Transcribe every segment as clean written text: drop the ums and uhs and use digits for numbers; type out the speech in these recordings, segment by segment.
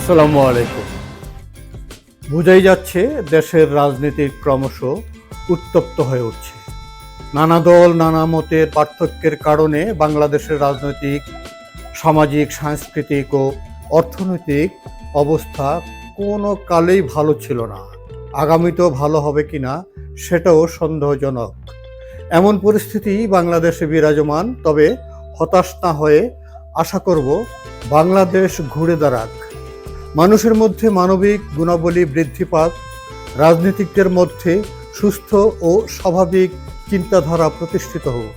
আসসালামু আলাইকুম। বোঝাই যাচ্ছে দেশের রাজনীতি ক্রমশ উত্তপ্ত হয়ে উঠছে। নানা দল নানা মতের পার্থক্যের কারণে বাংলাদেশের রাজনৈতিক, সামাজিক, সাংস্কৃতিক ও অর্থনৈতিক অবস্থা কোনো কালেই ভালো ছিল না। আগামীতেও ভালো হবে কিনা সেটাও সন্দেহজনক। এমন পরিস্থিতি বাংলাদেশে বিরাজমান। তবে হতাশ না হয়ে আশা করব বাংলাদেশ ঘুরে দাঁড়াক, মানুষের মধ্যে মানবিক গুণাবলী বৃদ্ধি পাক, রাজনীতিকদের মধ্যে সুস্থ ও স্বাভাবিক চিন্তাধারা প্রতিষ্ঠিত হোক।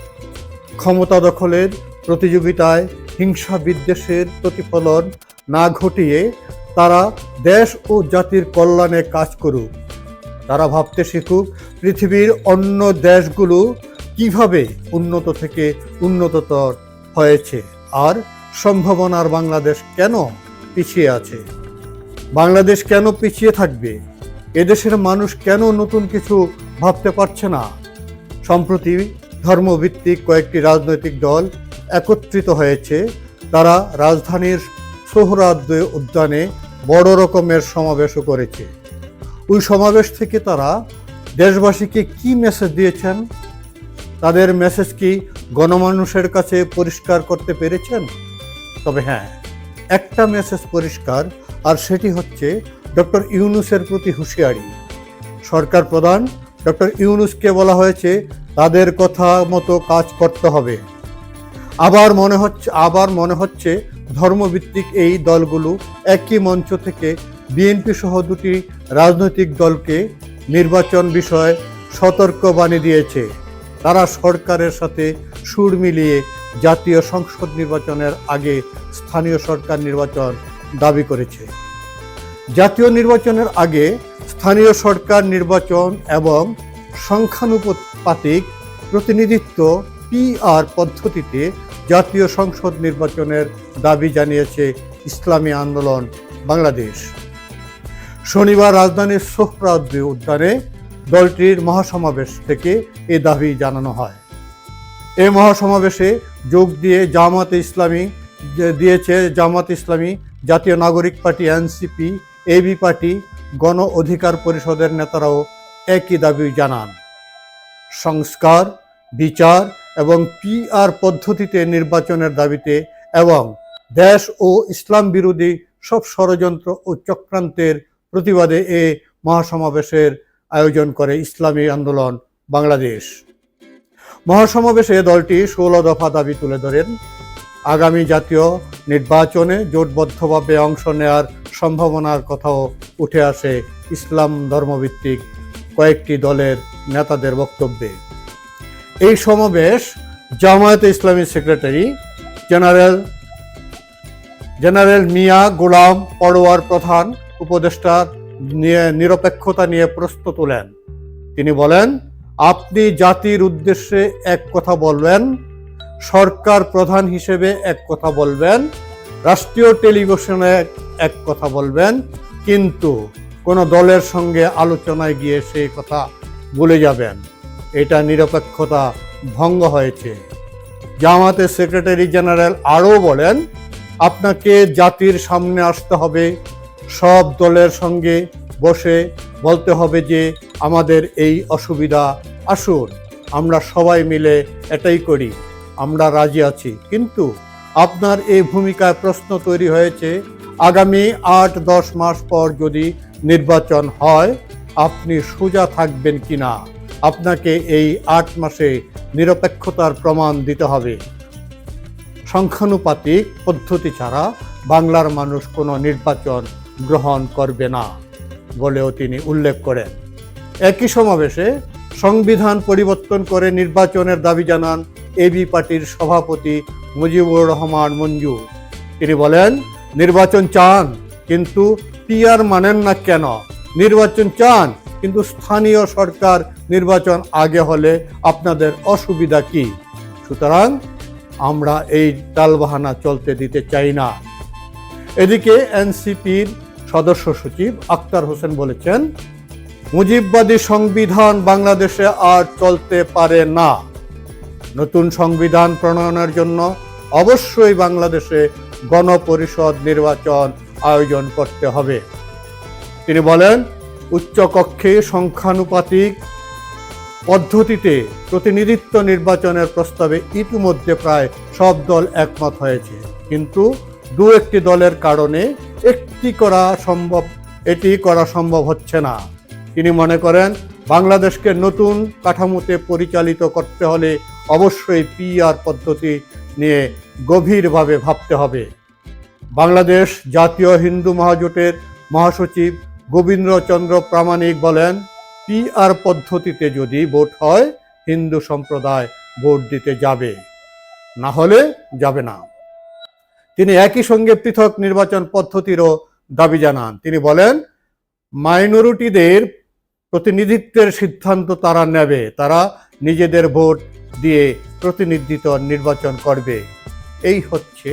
ক্ষমতা দখলের প্রতিযোগিতায় হিংসা বিদ্বেষের প্রতিফলন না ঘটিয়ে তারা দেশ ও জাতির কল্যাণে কাজ করুক। তারা ভাবতে শিখুক পৃথিবীর অন্য দেশগুলো কিভাবে উন্নত থেকে উন্নততর হয়েছে আর সম্ভাবনার বাংলাদেশ কেন পিছিয়ে আছে। বাংলাদেশ কেন পিছিয়ে থাকবে? এদেশের মানুষ কেন নতুন কিছু ভাবতে পারছে না? সম্প্রতি ধর্মভিত্তিক কয়েকটি রাজনৈতিক দল একত্রিত হয়েছে। তারা রাজধানীর সোহরাওয়ার্দী উদ্যানে বড় রকমের সমাবেশও করেছে। ওই সমাবেশ থেকে তারা দেশবাসীকে কি মেসেজ দিয়েছেন? তাদের মেসেজ কি গণমানুষের কাছে পরিষ্কার করতে পেরেছেন? তবে হ্যাঁ, একটা মেসেজ পরিষ্কার, আর সেটি হচ্ছে ডক্টর ইউনূসের প্রতি হুঁশিয়ারি। সরকার প্রধান ডক্টর ইউনূসকে বলা হয়েছে তাদের কথা মতো কাজ করতে হবে। আবার মনে হচ্ছে ধর্মভিত্তিক এই দলগুলো একই মঞ্চ থেকে বিএনপি সহ দুটি রাজনৈতিক দলকে নির্বাচন বিষয়ে সতর্কবাণী দিয়েছে। তারা সরকারের সাথে সুর মিলিয়ে জাতীয় সংসদ নির্বাচনের আগে স্থানীয় সরকার নির্বাচন দাবি করেছে। জাতীয় নির্বাচনের আগে স্থানীয় সরকার নির্বাচন এবং সংখ্যানুপাতিক প্রতিনিধিত্ব PR পদ্ধতিতে জাতীয় সংসদ নির্বাচনের দাবি জানিয়েছে ইসলামী আন্দোলন বাংলাদেশ। শনিবার রাজধানীর সোহরাওয়ার্দী উদ্যানে দলটির মহাসমাবেশ থেকে এ দাবি জানানো হয়। এই মহাসমাবেশে যোগ দিয়ে জামাতে ইসলামী, জাতীয় নাগরিক পার্টি NCP, AB পার্টি, গণ অধিকার পরিষদের নেতারাও একই দাবি জানান। সংস্কার, বিচার এবং PR পদ্ধতিতে নির্বাচনের দাবিতে এবং দেশ ও ইসলাম বিরোধী সব ষড়যন্ত্র ও চক্রান্তের প্রতিবাদে এ মহাসমাবেশের আয়োজন করে ইসলামী আন্দোলন বাংলাদেশ। মহাসমাবেশে দলটি 16 দফা দাবি তুলে ধরেন। আগামী জাতীয় নির্বাচনে জোটবদ্ধভাবে অংশ নেওয়ার সম্ভাবনার কথাও উঠে আসে ইসলাম ধর্মভিত্তিক কয়েকটি দলের নেতাদের বক্তব্যে। এই সমাবেশ জামায়াতে ইসলামী সেক্রেটারি জেনারেল মিয়া গোলাম পরোয়ার প্রধান উপদেষ্টার নিরপেক্ষতা নিয়ে প্রশ্ন তোলেন। তিনি বলেন, আপনি জাতির উদ্দেশ্যে এক কথা বলবেন, সরকার প্রধান হিসেবে এক কথা বলবেন, রাষ্ট্রীয় টেলিভিশনে এক কথা বলবেন, কিন্তু কোনো দলের সঙ্গে আলোচনায় গিয়ে সেই কথা ভুলে যাবেন। এটা নিরপেক্ষতা ভঙ্গ হয়েছে। জামায়াতের সেক্রেটারি জেনারেল আরও বলেন, আপনাকে জাতির সামনে আসতে হবে, সব দলের সঙ্গে বসে বলতে হবে যে আমাদের এই অসুবিধা, আসুন আমরা সবাই মিলে এটাই করি, আমরা রাজি আছি। কিন্তু আপনার এই ভূমিকায় প্রশ্ন তৈরি হয়েছে, আগামী 8-10 মাস পর যদি নির্বাচন হয় আপনি সোজা থাকবেন কিনা? আপনাকে এই 8 মাসে নিরপেক্ষতার প্রমাণ দিতে হবে। সংখ্যানুপাতিক পদ্ধতি ছাড়া বাংলার মানুষ কোনো নির্বাচন গ্রহণ করবে না বলেও তিনি উল্লেখ করেন। একই সমাবেশে সংবিধান পরিবর্তন করে নির্বাচনের দাবি জানান AB পার্টির সভাপতি মুজিবুর রহমান মঞ্জু। তিনি বলেন, নির্বাচন চান কিন্তু PR মানেন না কেন? নির্বাচন চান কিন্তু স্থানীয় সরকার নির্বাচন আগে হলে আপনাদের অসুবিধা কি? সুতরাং আমরা এই টালবাহানা চলতে দিতে চাই না। এদিকে NCPর সদস্য সচিব আক্তার হোসেন বলেছেন, মুজিববাদী সংবিধান বাংলাদেশে আর চলতে পারে না। নতুন সংবিধান প্রণয়নের জন্য অবশ্যই বাংলাদেশে গণপরিষদ নির্বাচন আয়োজন করতে হবে। তিনি বলেন, উচ্চকক্ষে সংখ্যানুপাতিক পদ্ধতিতে প্রতিনিধিত্ব নির্বাচনের প্রস্তাবে ইতিমধ্যে প্রায় সব দল একমত হয়েছে, কিন্তু দু একটি দলের কারণে এটি করা সম্ভব হচ্ছে না। তিনি মনে করেন, বাংলাদেশকে নতুন কাঠামোতে পরিচালিত করতে হলে অবশ্যই পিআর পদ্ধতি নিয়ে গভীরভাবে ভাবতে হবে। বাংলাদেশ জাতীয় হিন্দু মহাজোটের মহাসচিব গোবিন্দচন্দ্র প্রামাণিক বলেন, পিআর পদ্ধতিতে যদি ভোট হয়, হিন্দু সম্প্রদায় ভোট দিতে যাবে, না হলে যাবে না। তিনি একই সঙ্গে পৃথক নির্বাচন পদ্ধতিরও দাবি জানান। তিনি বলেন, মাইনরিটিদের প্রতিনিধিত্বের সিদ্ধান্ত তারা নেবে, তারা নিজেদের ভোট দিয়ে প্রতিনিধিত্ব নির্বাচন করবে। এই হচ্ছে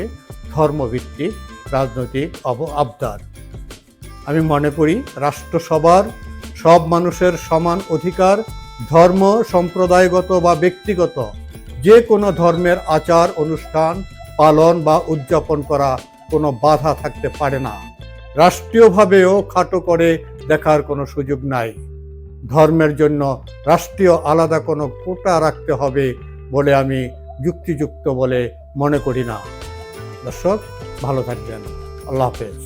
ধর্মভিত্তিক রাজনৈতিক আবদার। আমি মনে করি রাষ্ট্রসভার সব মানুষের সমান অধিকার, ধর্ম সম্প্রদায়গত বা ব্যক্তিগত যে কোনো ধর্মের আচার অনুষ্ঠান পালন বা উদযাপন করা কোনো বাধা থাকতে পারে না। রাষ্ট্রীয়ভাবেও খাটো করে দেখার কোনো সুযোগ নাই। ধর্মের জন্য রাষ্ট্রীয় আলাদা কোনো কোটা রাখতে হবে বলে আমি যুক্তিযুক্ত বলে মনে করি না। দর্শক, ভালো থাকবেন। আল্লাহ হাফেজ।